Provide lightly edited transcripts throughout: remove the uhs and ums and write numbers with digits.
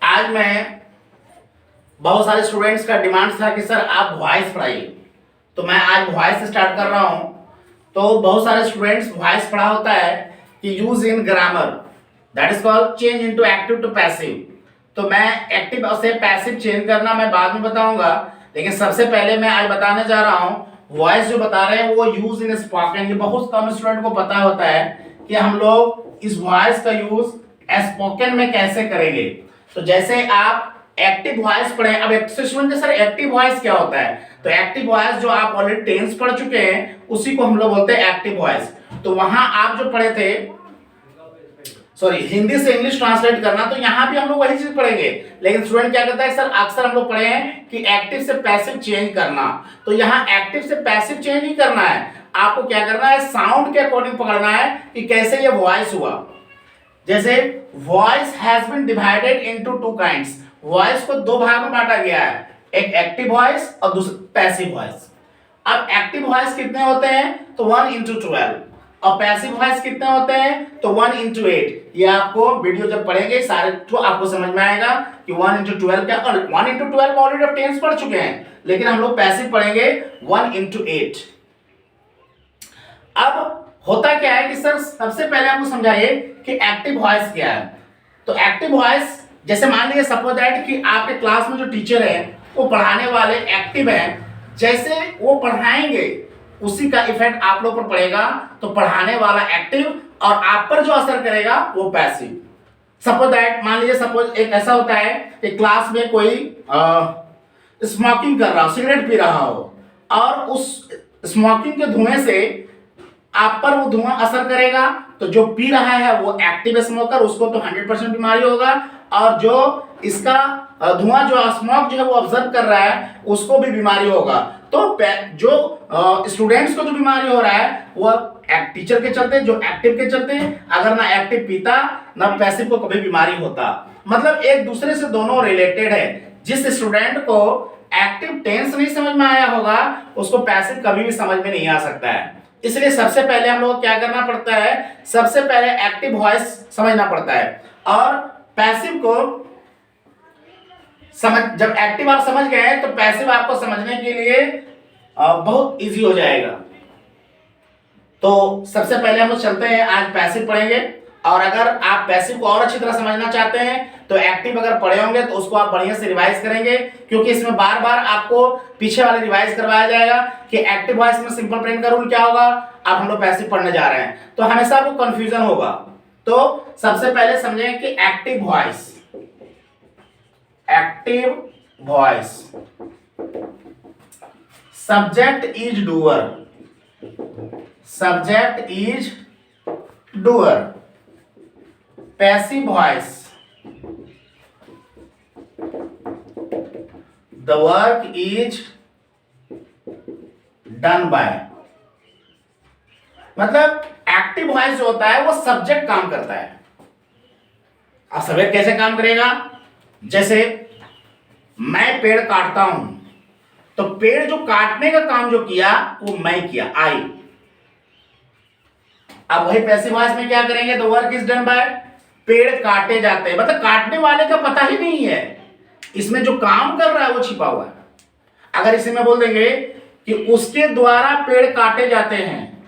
आज मैं बहुत सारे स्टूडेंट्स का डिमांड था कि सर आप वॉइस पढ़ाइए, तो मैं आज वॉइस से स्टार्ट कर रहा हूं। तो बहुत सारे स्टूडेंट्स वॉइस पढ़ा होता है कि use in grammar, that is called change into active to passive. तो मैं एक्टिव से पैसिव चेंज करना मैं बाद में बताऊंगा, लेकिन सबसे पहले मैं आज बताने जा रहा हूं वॉइस जो बता रहे हैं वो यूज इन स्पोकन। ये बहुत कम स्टूडेंट को पता होता है कि हम लोग इस वॉइस का यूज स्पोकन में कैसे करेंगे। तो जैसे आप एक्टिव वॉइस पढ़े, अब स्टूडेंट सर एक्टिव वॉइस क्या होता है, तो एक्टिव वॉइस जो आप ऑलरेडी टेंस पढ़ चुके हैं उसी को हम लोग बोलते हैं एक्टिव वॉइस। तो वहां आप जो पढ़े थे, सॉरी हिंदी से इंग्लिश ट्रांसलेट करना, तो यहाँ भी हम लोग वही चीज पढ़ेंगे। लेकिन स्टूडेंट क्या करता है सर, अक्सर हम लोग पढ़े हैं कि एक्टिव से पैसिव चेंज करना, तो यहाँ एक्टिव से पैसिव चेंज नहीं करना है, आपको क्या करना है साउंड के अकॉर्डिंग पकड़ना है कि कैसे ये वॉइस हुआ। जैसे voice has been divided into two kinds, voice को दो भाग में बांटा गया है, एक एक्टिव वॉइस और दूसरा पैसिव वॉइस। अब एक्टिव वॉइस कितने होते हैं, तो 1 into 12, और पैसिव वॉइस कितने होते हैं, तो 1 into 8। ये आपको वीडियो जब पढ़ेंगे सारे तो आपको समझ में आएगा कि 1 into 12 क्या, और 1 into 12 ऑलरेडी आप टेंस पढ़ चुके हैं, लेकिन हम लोग पैसिव पढ़ेंगे 1 into 8। अब होता क्या है कि सर सबसे पहले आपको समझाइए कि एक्टिव वॉइस क्या है। तो एक्टिव वॉइस, जैसे मान लीजिए सपोज दैट कि आपके क्लास में जो टीचर है वो पढ़ाने वाले एक्टिव हैं, जैसे वो पढ़ाएंगे उसी का इफेक्ट आप लोग पर पड़ेगा। तो पढ़ाने वाला एक्टिव और आप पर जो असर करेगा वो पैसिव। सपोज दैट मान लीजिए सपोज एक ऐसा होता है कि क्लास में कोई स्मोकिंग कर रहा हो, सिगरेट पी रहा हो, और उस स्मोकिंग के धुएं से आप पर वो धुआं असर करेगा, तो जो पी रहा है वो एक्टिव स्मोकर, उसको तो 100% बीमारी होगा, और जो इसका धुआं जो स्मोक जो है वो ऑब्जर्व कर रहा है उसको भी बीमारी होगा। तो जो स्टूडेंट्स को जो बीमारी हो रहा है वो टीचर के चलते, जो एक्टिव के चलते, अगर ना एक्टिव पीता ना पैसिव को कभी बीमारी होता। मतलब एक दूसरे से दोनों रिलेटेड है। जिस स्टूडेंट को एक्टिव टेंस नहीं समझ में आया होगा उसको पैसिव कभी भी समझ में नहीं आ सकता है। इसलिए सबसे पहले हम लोग क्या करना पड़ता है, सबसे पहले एक्टिव वॉइस समझना पड़ता है, और पैसिव को समझ, जब एक्टिव आप समझ गए तो पैसिव आपको समझने के लिए बहुत इजी हो जाएगा। तो सबसे पहले हम लोग चलते हैं, आज पैसिव पढ़ेंगे, और अगर आप पैसिव को और अच्छी तरह समझना चाहते हैं तो एक्टिव अगर पढ़े होंगे तो उसको आप बढ़िया से रिवाइज करेंगे, क्योंकि इसमें बार बार आपको पीछे वाले रिवाइज करवाया जाएगा कि एक्टिव वॉइस में सिंपल प्रेजेंट का रूल क्या होगा। अब हम लोग पैसिव पढ़ने जा रहे हैं तो हमेशा आपको कंफ्यूजन होगा। तो सबसे पहले समझें कि active voice, active voice, subject is doer, subject is doer. Passive voice, the work is done by, मतलब एक्टिव वॉइस जो होता है वो सब्जेक्ट काम करता है। अब सब्जेक्ट कैसे काम करेगा, जैसे मैं पेड़ काटता हूं, तो पेड़ जो काटने का काम जो किया वो मैं किया, आई। अब वही पैसिव वॉइस में क्या करेंगे, the work is done by, पेड़ काटे जाते हैं, मतलब काटने वाले का पता ही नहीं है, इसमें जो काम कर रहा है वो छिपा हुआ है। अगर इसी में बोल देंगे कि उसके द्वारा पेड़ काटे जाते हैं,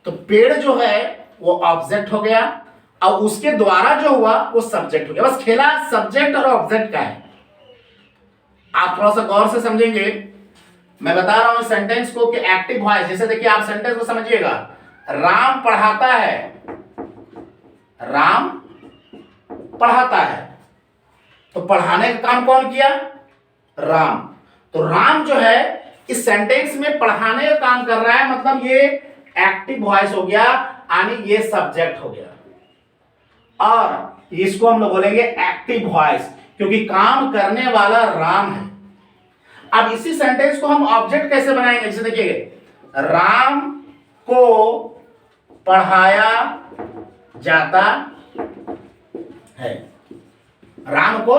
तो पेड़ जो है वो ऑब्जेक्ट हो गया, और उसके द्वारा जो हुआ वो सब्जेक्ट हो गया। बस खेला सब्जेक्ट और ऑब्जेक्ट का है। आप थोड़ा सा गौर से समझेंगे, मैं बता रहा हूं सेंटेंस को कि एक्टिव वॉइस, जैसे देखिए आप सेंटेंस को समझिएगा, राम पढ़ाता है, राम पढ़ाता है, तो पढ़ाने का काम कौन किया, राम। तो राम जो है इस सेंटेंस में पढ़ाने का काम कर रहा है, मतलब ये एक्टिव वॉइस हो गया, यानी ये सब्जेक्ट हो गया, और इसको हम लोग बोलेंगे एक्टिव वॉइस, क्योंकि काम करने वाला राम है। अब इसी सेंटेंस को हम ऑब्जेक्ट कैसे बनाएंगे, जैसे देखिए राम को पढ़ाया जाता है, राम को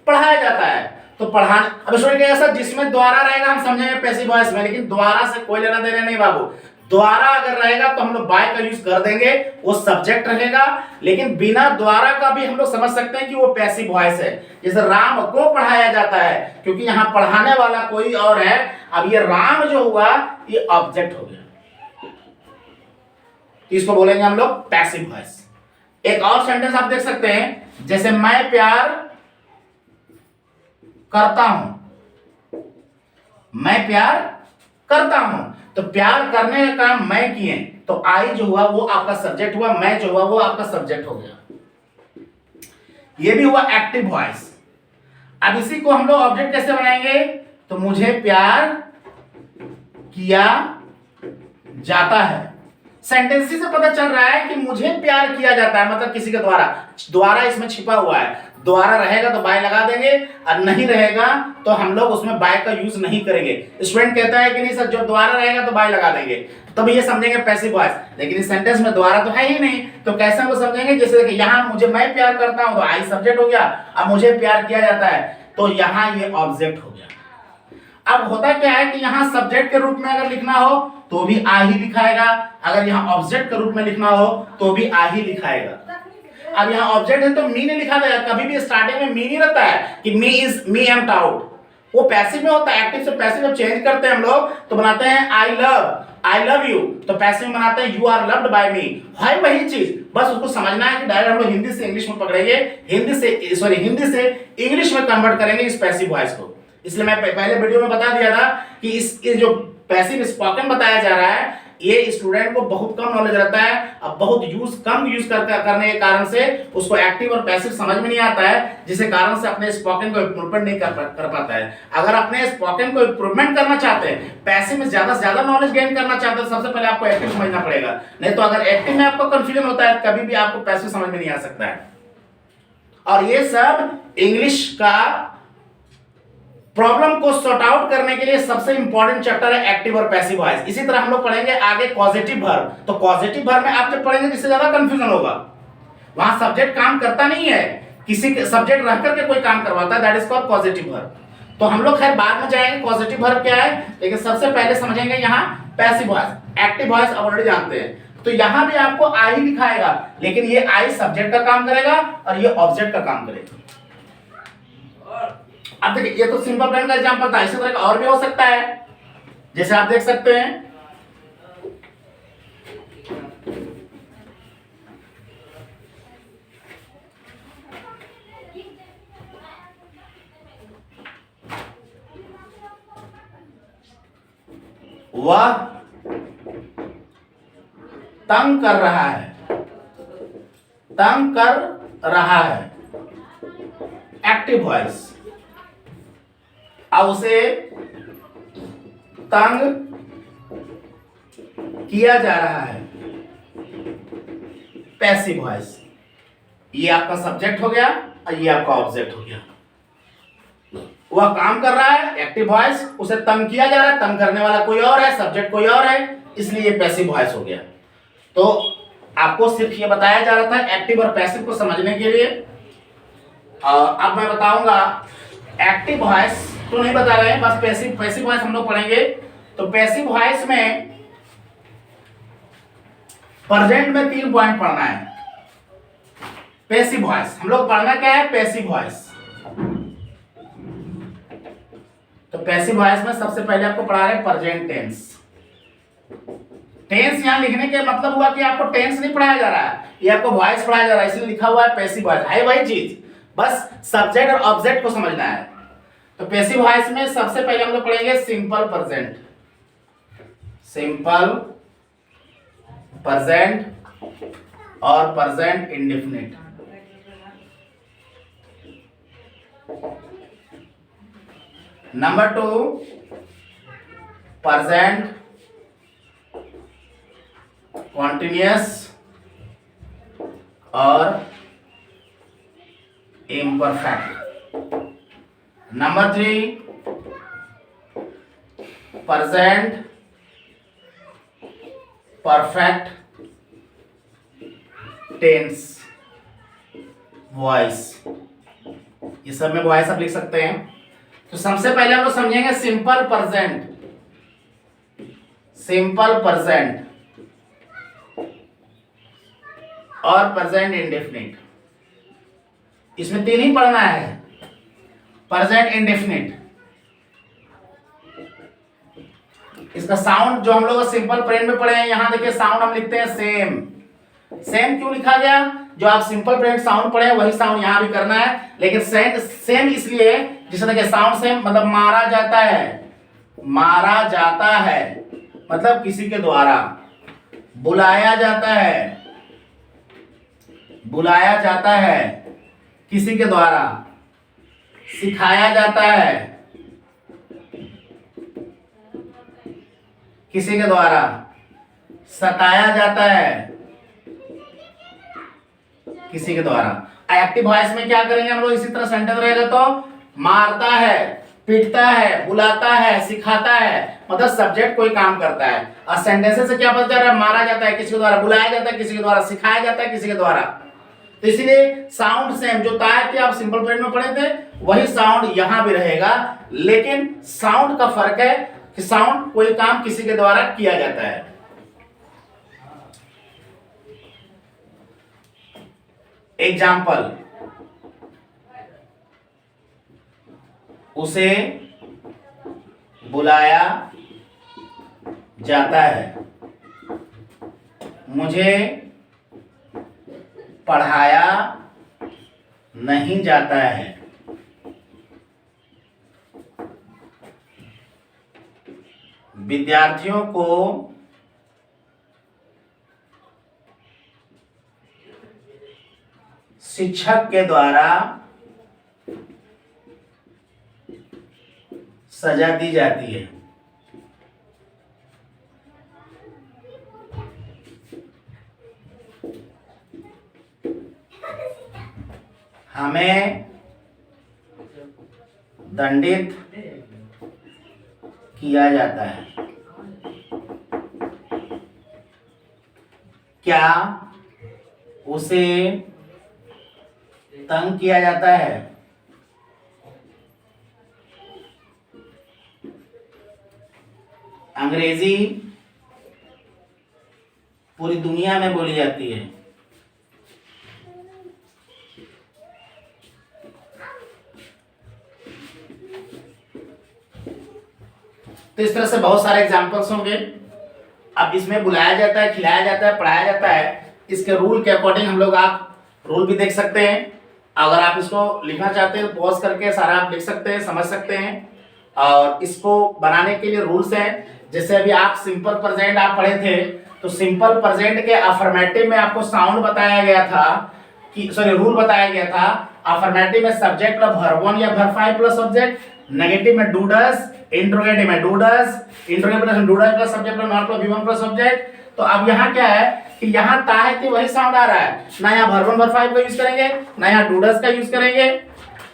पढ़ाया जाता है, तो पढ़ाने, अब स्टूडेंट ऐसा जिसमें द्वारा रहेगा हम समझेंगे पैसिव वॉइस में, लेकिन द्वारा से कोई लेना देना नहीं बाबू। द्वारा अगर रहेगा तो हम लोग बाय का यूज कर देंगे, वो सब्जेक्ट रहेगा। लेकिन बिना द्वारा का भी हम लोग समझ सकते हैं कि वो पैसिव वॉइस है। जैसे राम को पढ़ाया जाता है, क्योंकि यहाँ पढ़ाने वाला कोई और है। अब ये राम जो हुआ ये ऑब्जेक्ट हो गया, इसको बोलेंगे हम लोग पैसिव वॉइस। एक और सेंटेंस आप देख सकते हैं, जैसे मैं प्यार करता हूं, मैं प्यार करता हूं, तो प्यार करने का काम मैं किए, तो आई जो हुआ वो आपका सब्जेक्ट हुआ, मैं जो हुआ वो आपका सब्जेक्ट हो गया। ये भी हुआ एक्टिव वॉइस। अब इसी को हम लोग ऑब्जेक्ट कैसे बनाएंगे, तो मुझे प्यार किया जाता है। सेंटेंस से पता चल रहा है कि मुझे प्यार किया जाता है, मतलब किसी के द्वारा। द्वारा इसमें छिपा हुआ है, द्वारा रहेगा तो बाय लगा देंगे, और नहीं रहेगा तो हम लोग उसमें बाय का यूज नहीं करेंगे। स्टूडेंट कहता है कि नहीं सर, जो द्वारा रहेगा तो बाय लगा देंगे, तब ये समझेंगे पैसिव वॉइस। लेकिन इस सेंटेंस में द्वारा तो है ही नहीं, तो कैसे हम समझेंगे। जैसे देखिए यहाँ मुझे मैं प्यार करता हूं, तो आई सब्जेक्ट हो गया। अब मुझे प्यार किया जाता है, तो यहाँ ये ऑब्जेक्ट हो गया। अब होता क्या है कि यहाँ सब्जेक्ट के रूप में अगर लिखना हो तो भी आ ही लिखाएगा, अगर यहाँ ऑब्जेक्ट के रूप में लिखना हो तो भी आ ही लिखाएगा। अब यहाँ ऑब्जेक्ट है तो मी नहीं लिखा जाएगा, कभी भी स्टार्टिंग में मी नहीं रहता है कि मी एम टाउट, वो पैसिव में होता है। एक्टिव से पैसिव जब चेंज करते हैं हम लोग तो बनाते हैं आई लव यू, तो पैसिव में बनाते हैं यू आर लव्ड बाय मी, है वही चीज। बस उसको समझना है कि डायरेक्ट हम लोग हिंदी से इंग्लिश में पकड़ेंगे, हिंदी से इंग्लिश में कन्वर्ट करेंगे इस पैसिव वॉइस को। इसलिए मैं पहले वीडियो में बता दिया था कि इस जो पैसिव स्पोकन बताया जा रहा है, ये स्टूडेंट को बहुत कम नॉलेज रहता है। अब बहुत कम यूज करने के कारण से उसको एक्टिव और पैसिव समझ में नहीं आता है, जिसके कारण से अपने स्पोकन को इम्प्रूवमेंट नहीं कर पाता है। अगर अपने स्पोकन को इम्प्रूवमेंट करना चाहते हैं, पैसिव में ज्यादा से ज्यादा नॉलेज गेन करना चाहते हैं, सबसे पहले आपको एक्टिव समझना पड़ेगा। नहीं तो अगर एक्टिव में आपको कंफ्यूजन होता है, कभी भी आपको पैसिव समझ में नहीं आ सकता है। और ये सब इंग्लिश का प्रॉब्लम को सॉर्ट आउट करने के लिए सबसे इंपॉर्टेंट चैप्टर है एक्टिव और पैसिव वॉइस। इसी तरह हम लोग पढ़ेंगे आगे पॉजिटिव वर्ब। तो पॉजिटिव वर्ब में आप जब पढ़ेंगे जिससे ज्यादा कंफ्यूजन होगा, वहां सब्जेक्ट काम करता नहीं है, किसी सब्जेक्ट रह करके कोई काम करवाता है, that is called positive verb. तो हम लोग खैर बाद में जाएंगे पॉजिटिव वर्ब क्या है, लेकिन सबसे पहले समझेंगे यहाँ पैसिव वॉइस। एक्टिव वॉइस आप ऑलरेडी जानते हैं, तो यहां भी आपको आई लिखाएगा, लेकिन ये आई सब्जेक्ट का काम करेगा और ये ऑब्जेक्ट का काम करेगा। अब देखिए ये तो सिंपल प्लान का एग्जांपल था, इसी तरह का और भी हो सकता है। जैसे आप देख सकते हैं वह तंग कर रहा है, तंग कर रहा है, एक्टिव वॉइस। अब उसे तंग किया जा रहा है, पैसिव वॉइस। ये आपका सब्जेक्ट हो गया और ये आपका ऑब्जेक्ट हो गया। वह काम कर रहा है, एक्टिव वॉइस, उसे तंग किया जा रहा है, तंग करने वाला कोई और है, सब्जेक्ट कोई और है, इसलिए ये पैसिव वॉइस हो गया। तो आपको सिर्फ ये बताया जा रहा था एक्टिव और पैसिव को समझने के लिए। अब मैं बताऊंगा एक्टिव वॉइस तो नहीं बता रहे हैं, बस पैसिव वॉइस हम लोग पढ़ेंगे। तो पैसिव वॉइस में प्रेजेंट में 3 पॉइंट पढ़ना है। पैसिव वॉइस हम लोग पढ़ना क्या है, पैसिव वॉइस। तो पैसिव वॉइस में सबसे पहले आपको पढ़ा रहे हैं प्रेजेंट टेंस। टेंस यहां लिखने के मतलब हुआ कि आपको टेंस नहीं पढ़ाया जा रहा है, ये आपको वॉइस पढ़ाया जा रहा है, इसलिए लिखा हुआ है पैसिव वॉइस। है वही चीज, बस सब्जेक्ट और ऑब्जेक्ट को समझना है। तो पैसिव वॉइस में सबसे पहले हम लोग पढ़ेंगे सिंपल प्रेजेंट, सिंपल प्रेजेंट और present indefinite. Number 2 present continuous और imperfect. Number 3 present perfect tense voice. ये सब में वॉइस आप लिख सकते हैं। तो सबसे पहले हम लोग समझेंगे सिंपल प्रेजेंट। सिंपल प्रेजेंट और प्रेजेंट इंडेफिनिट, इसमें तीन ही पढ़ना है। प्रेजेंट इंडेफिनिट, इसका साउंड जो हम लोग सिंपल प्रेजेंट में पढ़े हैं, यहां देखिए साउंड हम लिखते हैं सेम। सेम क्यों लिखा गया? जो आप सिंपल प्रेजेंट साउंड पढ़े हैं वही साउंड यहां भी करना है, लेकिन सेम इसलिए जिससे देखिए साउंड सेम मतलब मारा जाता है, मारा जाता है मतलब किसी के द्वारा, बुलाया जाता है, बुलाया जाता है किसी के द्वारा, सिखाया जाता है किसी के द्वारा, सताया जाता है किसी के द्वारा। एक्टिव वॉइस में क्या करेंगे हम लोग? इसी तरह सेंटेंस रहेगा तो मारता है, पीटता है, बुलाता है, सिखाता है, मतलब सब्जेक्ट कोई काम करता है। और सेंटेंसेस से क्या पता चल रहा है? मारा जाता है किसी के द्वारा, बुलाया जाता है किसी के द्वारा, सिखाया जाता है किसी के द्वारा। तो इसलिए साउंड सेम, जो ताया कि आप सिंपल प्रेजेंट में पढ़े थे वही साउंड यहां भी रहेगा, लेकिन साउंड का फर्क है कि साउंड कोई काम किसी के द्वारा किया जाता है। एग्जाम्पल, उसे बुलाया जाता है, मुझे पढ़ाया नहीं जाता है, विद्यार्थियों को शिक्षक के द्वारा सजा दी जाती है। हमें दंडित किया जाता है। क्या उसे तंग किया जाता है? अंग्रेजी पूरी दुनिया में बोली जाती है। तो इस तरह से बहुत सारे एग्जाम्पल्स होंगे। अब इसमें बुलाया जाता है, खिलाया जाता है, पढ़ाया जाता है, इसके रूल के अकॉर्डिंग हम लोग आप रूल भी देख सकते हैं। अगर आप इसको लिखना चाहते हैं पॉज करके सारा आप लिख सकते हैं, समझ सकते हैं। और इसको बनाने के लिए रूल्स हैं। जैसे अभी आप सिंपल प्रेजेंट आप पढ़े थे, तो सिंपल प्रेजेंट के अफर्मेटिव में आपको साउंड बताया गया था कि रूल बताया गया था। अफर्मेटिव में सब्जेक्ट प्लस वर्ब 1 या वर्ब 5 प्लस सब्जेक्ट, नेगेटिव में डू डज, इंट्रोगेटिव में डू डज, इंट्रोगेटिव में do does plus subject plus not plus V1 plus subject. तो अब यहाँ क्या है कि यहाँ ता है कि वही साउंड आ रहा है, ना यहाँ वर्ब 1 वर्ब 5 का यूज करेंगे, ना यहाँ डू डज का यूज करेंगे।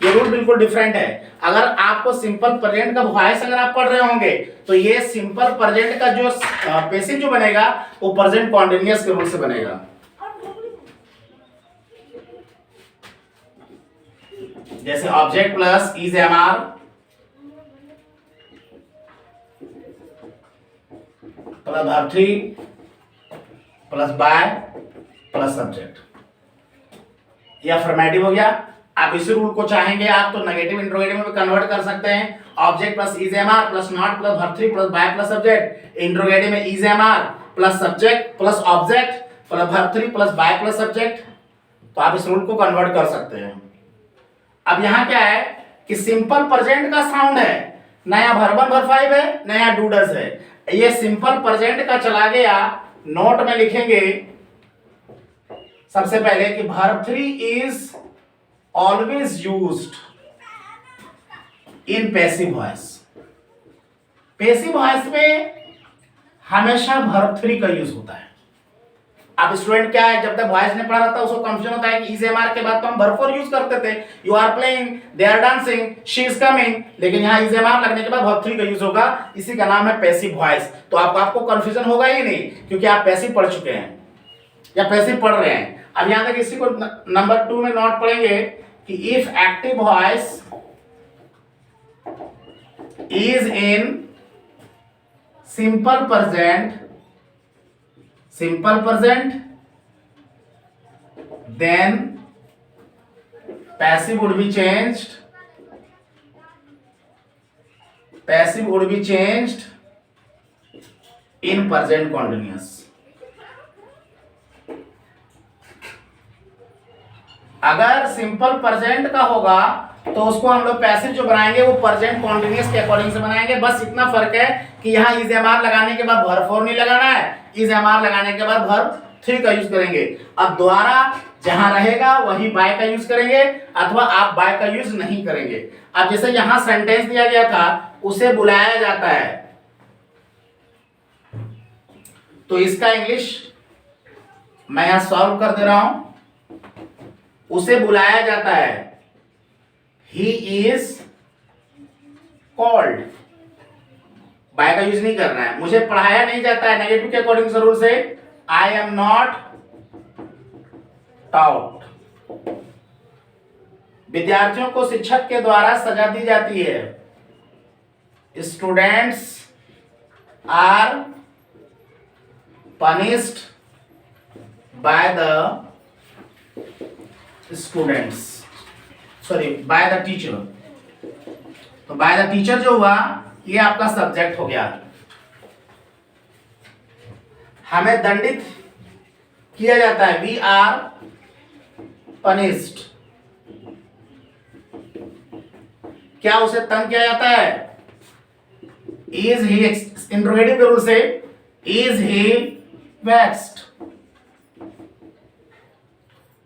ये रूल बिल्कुल डिफरेंट है। अगर आपको सिंपल प्रेजेंट का वॉइस अगर आप पढ़ रहे होंगे तो ये सिंपल प्रेजेंट का जो पैसिव जो बनेगा वो प्रेजेंट कॉन्टिन्यूअस के रूल से बनेगा। जैसे object plus is am are plus verb 3 plus by plus subject, ये अफर्मेटिव हो गया। आप इसी रूल को चाहेंगे आप तो नेगेटिव इंट्रोगेटिव में कन्वर्ट कर सकते हैं। Object plus is am are plus not plus verb 3 plus by plus subject, interrogative में is am are plus subject plus object plus verb 3 plus by plus subject. तो आप इस रूल को convert कर सकते हैं। अब यहाँ क्या है कि सिंपल प्रेजेंट का साउंड है, नया वर्ब 1 वर्ब 5 है, नया डू डज है। ये सिंपल प्रेजेंट का चला गया, नोट में लिखेंगे सबसे पहले कि verb 3 is always used in passive voice। Passive voice में हमेशा वर्ब 3 का यूज होता है। अब स्टूडेंट क्या है, जब तक वॉइस नहीं पढ़ा रहता उसको कंफ्यूजन होता है कि इज एम आर के बाद तो हम वर्ब 4 यूज करते थे, you are playing, they are dancing, she is coming, लेकिन यहाँ इज एम आर लगने के बाद वर्ब 3 का यूज होगा। इसी का नाम है पैसिव वॉइस। तो आपको कंफ्यूजन होगा ही नहीं क्योंकि आप पैसिव पढ़ चुके हैं या पैसिव पढ़ रहे हैं। अब यहाँ तक इसी को नंबर 2 में नोट पढ़ेंगे कि if active voice is in simple present then passive would be changed in present continuous। अगर सिंपल प्रेजेंट का होगा तो उसको हम लोग पैसिव जो बनाएंगे वो प्रेजेंट कॉन्टिन्यूअस के अकॉर्डिंग से बनाएंगे। बस इतना फर्क है कि यहाँ इज एम आर लगाने के बाद वर्ब 4 नहीं लगाना है, इज एम आर लगाने के बाद वर्ब 3 का यूज करेंगे। अब द्वारा जहां रहेगा वही बाय का यूज करेंगे अथवा आप बाय का यूज नहीं करेंगे। अब जैसे यहां सेंटेंस दिया गया था उसे बुलाया जाता है, तो इसका इंग्लिश मैं यहां सॉल्व कर दे रहा हूं। उसे बुलाया जाता है, ही इज कॉल्ड। बाय का यूज नहीं करना है। मुझे पढ़ाया नहीं जाता है, नेगेटिव के अकॉर्डिंग जरूर से आई एम नॉट टाउट। विद्यार्थियों को शिक्षक के द्वारा सजा दी जाती है, students are punished by the students, sorry by the teacher. तो बाय द टीचर जो हुआ ये आपका सब्जेक्ट हो गया। हमें दंडित किया जाता है, वी आर पनिश्ड। क्या उसे तंग किया जाता है? इज ही, इंट्रोगेटिव के रूल से इज ही वेक्स्ड।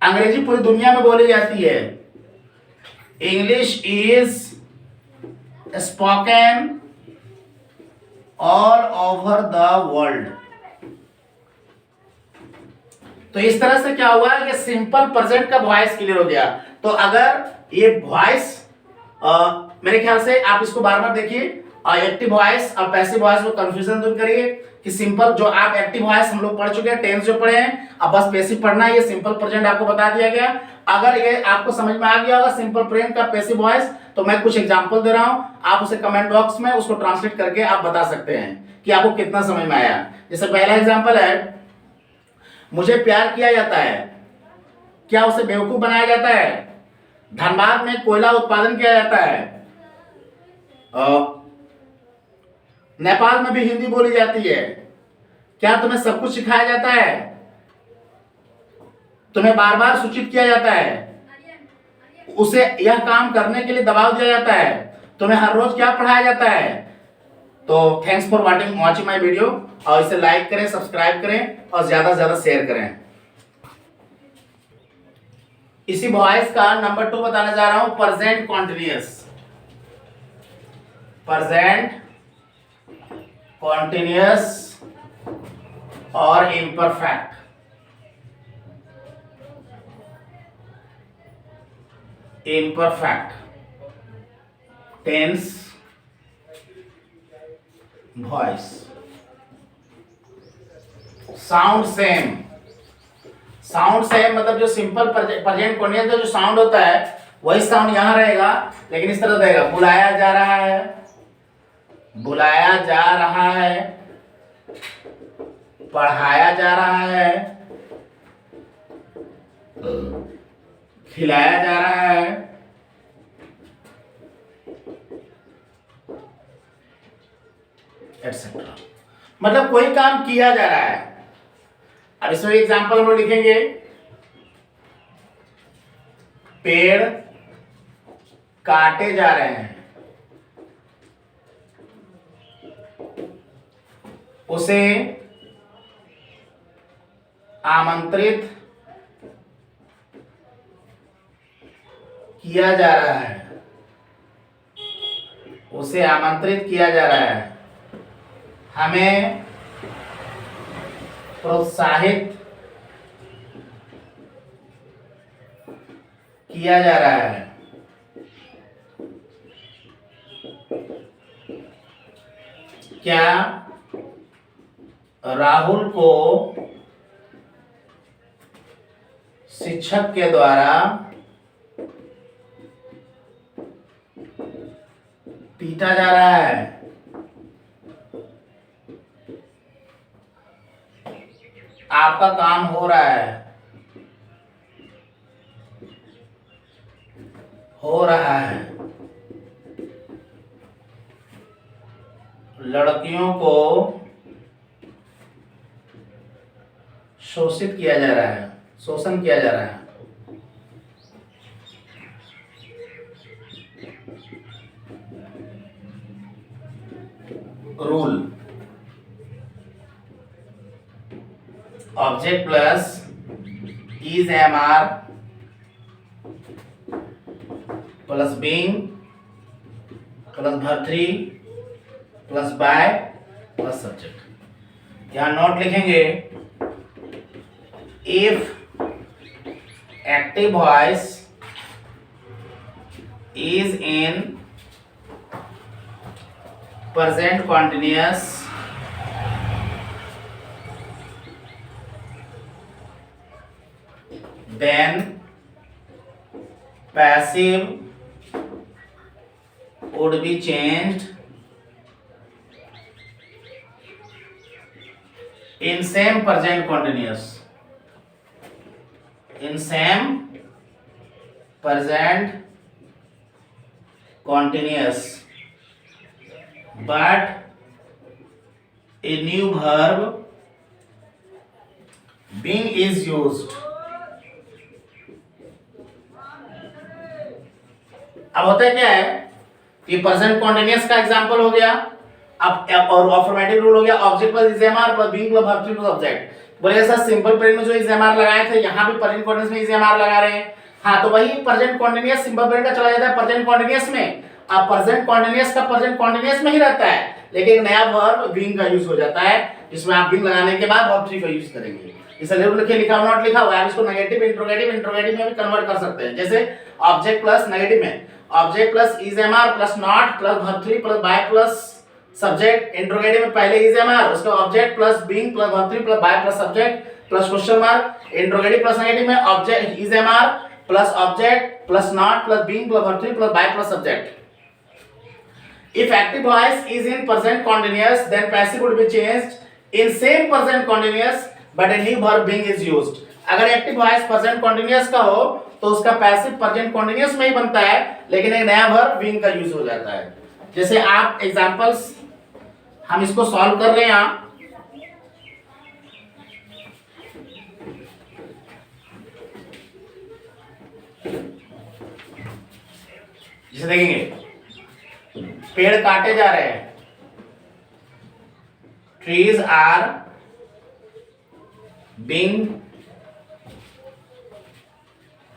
अंग्रेजी पूरी दुनिया में बोली जाती है, English is spoken all over the world. तो इस तरह से क्या हुआ कि सिंपल प्रेजेंट का वॉइस क्लियर हो गया। तो अगर ये वॉइस मेरे ख्याल से आप इसको बार बार देखिए, और एक्टिव वॉइस और पैसिव वॉइस में कंफ्यूजन दूर करिए कि सिंपल जो आप एक्टिव वॉइस हम लोग पढ़ चुके हैं, टेंस जो पढ़े हैं, अब बस पैसिव पढ़ना है। ये सिंपल प्रेजेंट आपको बता दिया गया। अगर ये आपको समझ में आ गया होगा सिंपल प्रेजेंट का पैसिव वॉइस, तो मैं कुछ एग्जांपल दे रहा हूं, आप उसे कमेंट बॉक्स में उसको ट्रांसलेट करके आप बता सकते हैं कि आपको कितना समझ में आया। जैसे पहला एग्जाम्पल है, मुझे प्यार किया जाता है, क्या उसे बेवकूफ बनाया जाता है? धनबाद में कोयला उत्पादन किया जाता है, नेपाल में भी हिंदी बोली जाती है, क्या तुम्हें सब कुछ सिखाया जाता है? तुम्हें बार बार सूचित किया जाता है, उसे यह काम करने के लिए दबाव दिया जाता है, तुम्हें हर रोज क्या पढ़ाया जाता है? तो thanks for watching my video, और इसे लाइक करें, सब्सक्राइब करें और ज्यादा से ज्यादा शेयर करें। इसी वॉइस का नंबर 2 बताने जा रहा हूं, प्रेजेंट कॉन्टिन्यूअस। प्रेजेंट कॉन्टिन्यूअस और imperfect. Imperfect tense voice. Sound same. Sound same मतलब जो सिंपल प्रेजेंट कॉन्टिन्यूअस का जो साउंड होता है वही साउंड यहां रहेगा, लेकिन इस तरह रहेगा, बुलाया जा रहा है, बुलाया जा रहा है, पढ़ाया जा रहा है, खिलाया जा रहा है, एटसेट्रा। मतलब कोई काम किया जा रहा है। अब इसमें एग्जांपल हम लोग लिखेंगे, पेड़ काटे जा रहे हैं, उसे आमंत्रित किया जा रहा है, उसे आमंत्रित किया जा रहा है, हमें प्रोत्साहित किया जा रहा है। क्या राहुल को शिक्षक के द्वारा पीटा जा रहा है? आपका काम हो रहा है, हो रहा है। लड़कियों को शोषित किया जा रहा है, शोषण किया जा रहा है। Rule, object plus is am are plus being plus भर्तरी प्लस बाय प्लस सब्जेक्ट। यहां नोट लिखेंगे, if active voice is in present continuous then passive would be changed in same present continuous, in same present continuous, but a new verb being is used। अब होता है क्या है कि present continuous का example हो गया, अब और अफर्मेटिव रूल हो गया, object plus is am are plus being plus verb plus object. बोले ऐसा सिंपल प्रेजेंट में जो इज एम आर लगाए थे, यहां भी प्रेजेंट कॉन्टिन्यूअस में इज एम आर लगा रहे हैं। हाँ, तो वही प्रेजेंट कॉन्टिन्यूअस सिंपल प्रेजेंट का चला जाता है प्रेजेंट कॉन्टिन्यूअस में। अब प्रेजेंट कॉन्टिन्यूअस का प्रेजेंट कॉन्टिन्यूअस में ही रहता है, लेकिन नया वर्ब बीइंग का यूज हो जाता है, जिसमें आप बीइंग लगाने के बाद वर्ब थ्री का यूज करेंगे। इसे जरूर लिखे, लिखा हुआ नोट लिखा हुआ है, आप इसको नेगेटिव इंट्रोगेटिव में भी कन्वर्ट कर सकते हैं। जैसे ऑब्जेक्ट प्लस नेगेटिव में object plus is am are plus not plus verb three plus by plus subject. Interrogative में पहले इज एम आर, उसके object plus being plus verb three plus by plus subject plus question mark. Interrogative plus negative में object is am are plus object plus not plus being plus verb three plus by plus subject. If active voice is in present continuous, then passive would be changed in same present continuous, but a new verb being is used। अगर active voice present continuous का हो तो उसका passive present continuous में ही बनता है, लेकिन एक नया verb being का यूज हो जाता है। जैसे आप एग्जांपल्स, हम इसको सॉल्व कर रहे हैं यहाँ। जैसे देखेंगे, पेड़ काटे जा रहे हैं, ट्रीज आर बीइंग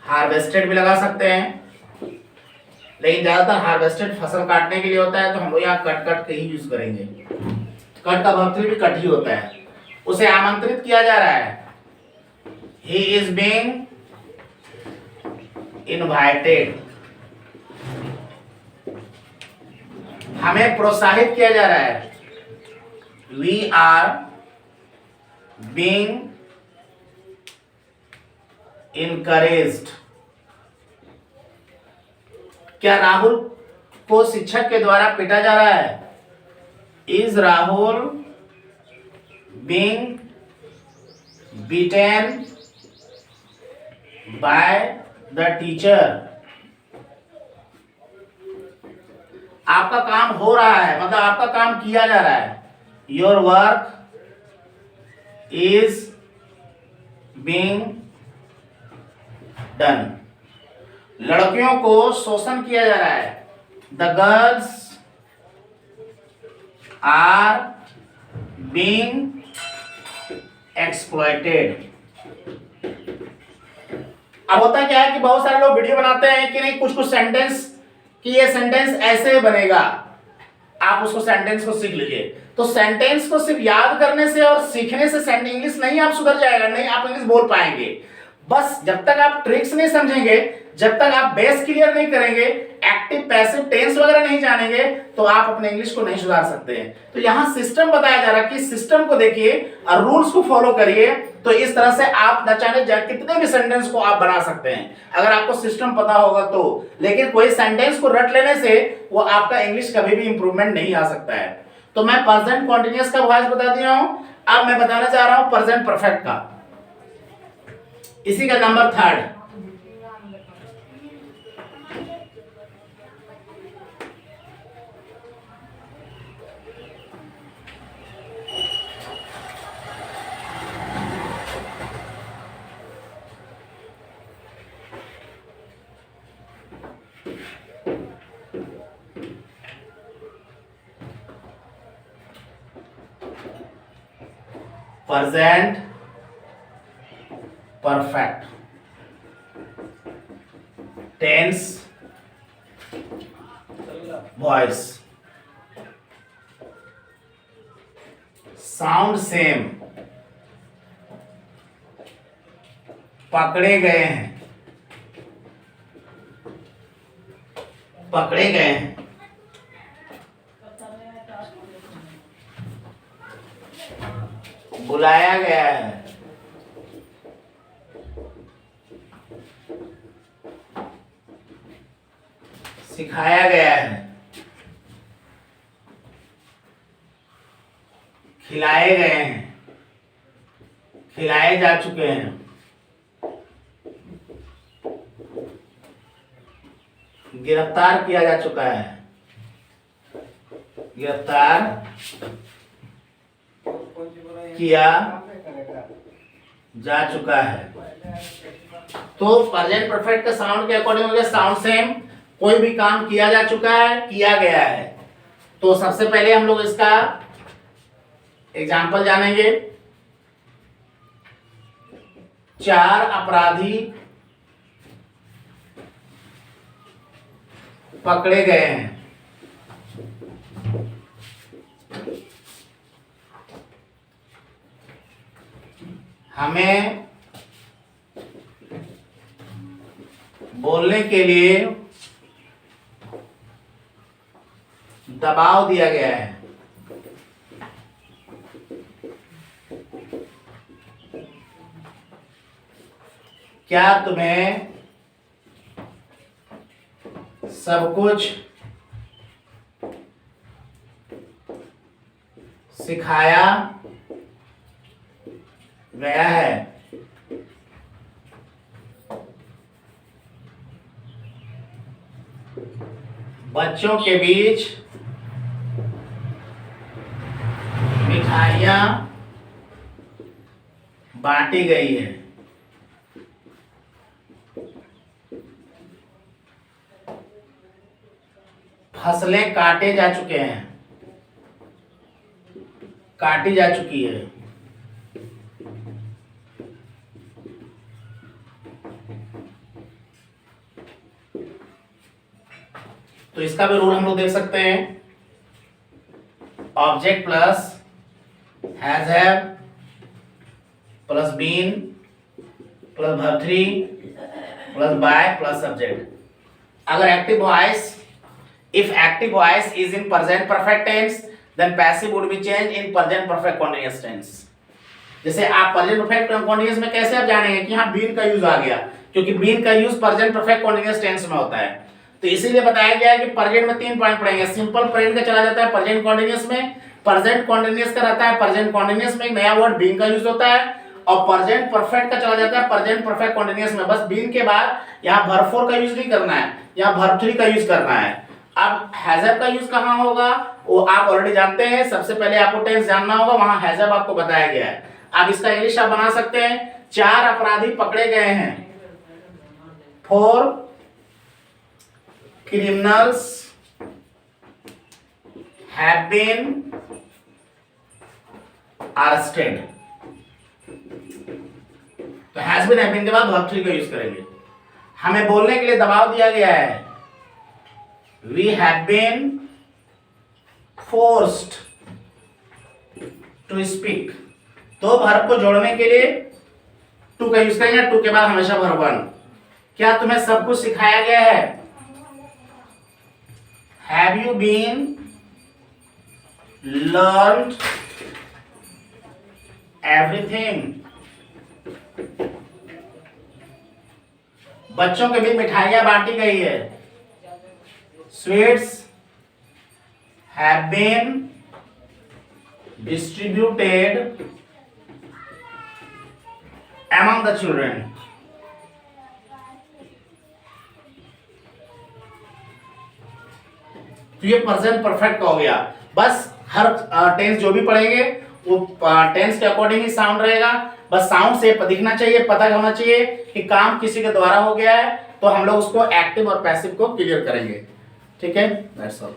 हार्वेस्टेड भी लगा सकते हैं, लेकिन ज्यादातर हार्वेस्टेड फसल काटने के लिए होता है, तो हम लोग यहाँ कट कट के ही यूज करेंगे। कट का वर्ब भी कट ही होता है। उसे आमंत्रित किया जा रहा है, ही इज बीइंग इनवाइटेड। हमें प्रोत्साहित किया जा रहा है, वी आर बीइंग इनकरेज्ड। क्या राहुल को शिक्षक के द्वारा पीटा जा रहा है, is Rahul being beaten bye the teacher. आपका काम हो रहा है, मतलब आपका काम किया जा रहा है, your work is being done. लड़कियों को शोषण किया जा रहा है, the girls are being exploited. अब होता क्या है कि बहुत सारे लोग वीडियो बनाते हैं कि नहीं, कुछ कुछ सेंटेंस कि ये सेंटेंस ऐसे बनेगा, आप उसको सेंटेंस को सीख लीजिए। तो सेंटेंस को सिर्फ याद करने से और सीखने से इंग्लिश नहीं आप सुधर जाएगा, नहीं आप इंग्लिश बोल पाएंगे। बस जब तक आप ट्रिक्स नहीं समझेंगे, जब तक आप बेस क्लियर नहीं करेंगे, एक्टिव पैसिव टेंस वगैरह नहीं जानेंगे, तो आप अपने इंग्लिश को नहीं सुधार सकते हैं। तो यहाँ सिस्टम बताया जा रहा है कि सिस्टम को देखिए और रूल्स को फॉलो करिए, तो इस तरह से आप न चाहे कितने भी सेंटेंस को आप बना सकते हैं, अगर आपको सिस्टम पता होगा तो। लेकिन कोई सेंटेंस को रट लेने से वो आपका इंग्लिश कभी भी इंप्रूवमेंट नहीं आ सकता है। तो मैं प्रेजेंट कॉन्टिन्यूअस का वॉइस बता दिया हूं, अब मैं बताना चाह रहा हूं प्रेजेंट परफेक्ट का। इसी का number third, present perfect tense voice, sound same, पकड़े गए हैं, पकड़े गए हैं, बुलाया गया है, सिखाया गया है, खिलाए गए हैं, खिलाए जा चुके हैं, गिरफ्तार किया जा चुका है, गिरफ्तार किया जा चुका है। तो प्रेजेंट परफेक्ट का साउंड के अकॉर्डिंग हो गया साउंड सेम, कोई भी काम किया जा चुका है, किया गया है। तो सबसे पहले हम लोग इसका एग्जाम्पल जानेंगे। 4 अपराधी पकड़े गए हैं। हमें बोलने के लिए दबाव दिया गया है। क्या तुम्हें सब कुछ सिखाया गया है? बच्चों के बीच मिठाइयाँ बांटी गई है। फसलें काटे जा चुके हैं, काटी जा चुकी है। तो इसका भी रूल हम लोग देख सकते हैं। Object plus has have plus been plus verb 3 plus by plus subject. अगर active voice, if active voice is in present perfect tense, then passive would be changed in present perfect continuous tense. जैसे आप present perfect continuous में कैसे आप जानेंगे कि यहाँ been का यूज आ गया, क्योंकि बीन का use present perfect continuous tense में होता है। तो इसीलिए बताया गया है कि present में 3 पॉइंट पढ़ेंगे। सिंपल प्रेजेंट का चला जाता है present continuous में, present continuous का रहता है present continuous में एक नया वर्ड बीन का यूज होता है, और present perfect का चला जाता है present perfect continuous में। बस बीन के बाद यहाँ verb 4 का यूज नहीं करना है, यहाँ verb 3 का यूज करना है। अब हैजअप का यूज कहाँ होगा वो आप ऑलरेडी जानते हैं। सबसे पहले आपको टेंस जानना होगा, वहां हैजअप आपको बताया गया है। अब इसका इंग्लिश आप बना सकते हैं। 4 अपराधी पकड़े गए हैं। 4 criminals have been arrested। तो हैज बीन, हैव बीन के बाद वर्ब 3 का यूज करेंगे। हमें बोलने के लिए दबाव दिया गया है। We have been forced to speak। तो वर्ब को जोड़ने के लिए टू का यूज करेंगे, टू के बाद हमेशा वर्ब 1। क्या तुम्हें सब कुछ सिखाया गया है? Have you been learned everything? बच्चों के बीच मिठाइयां बांटी गई है। Sweets have been distributed among the children। तो ये प्रेजेंट परफेक्ट का हो गया। बस हर टेंस जो भी पढ़ेंगे वो टेंस के अकॉर्डिंग ही साउंड रहेगा। बस साउंड से दिखना चाहिए, पता होना चाहिए कि काम किसी के द्वारा हो गया है, तो हम लोग उसको एक्टिव और पैसिव को क्लियर करेंगे। ठीक है, दैट्स ऑल।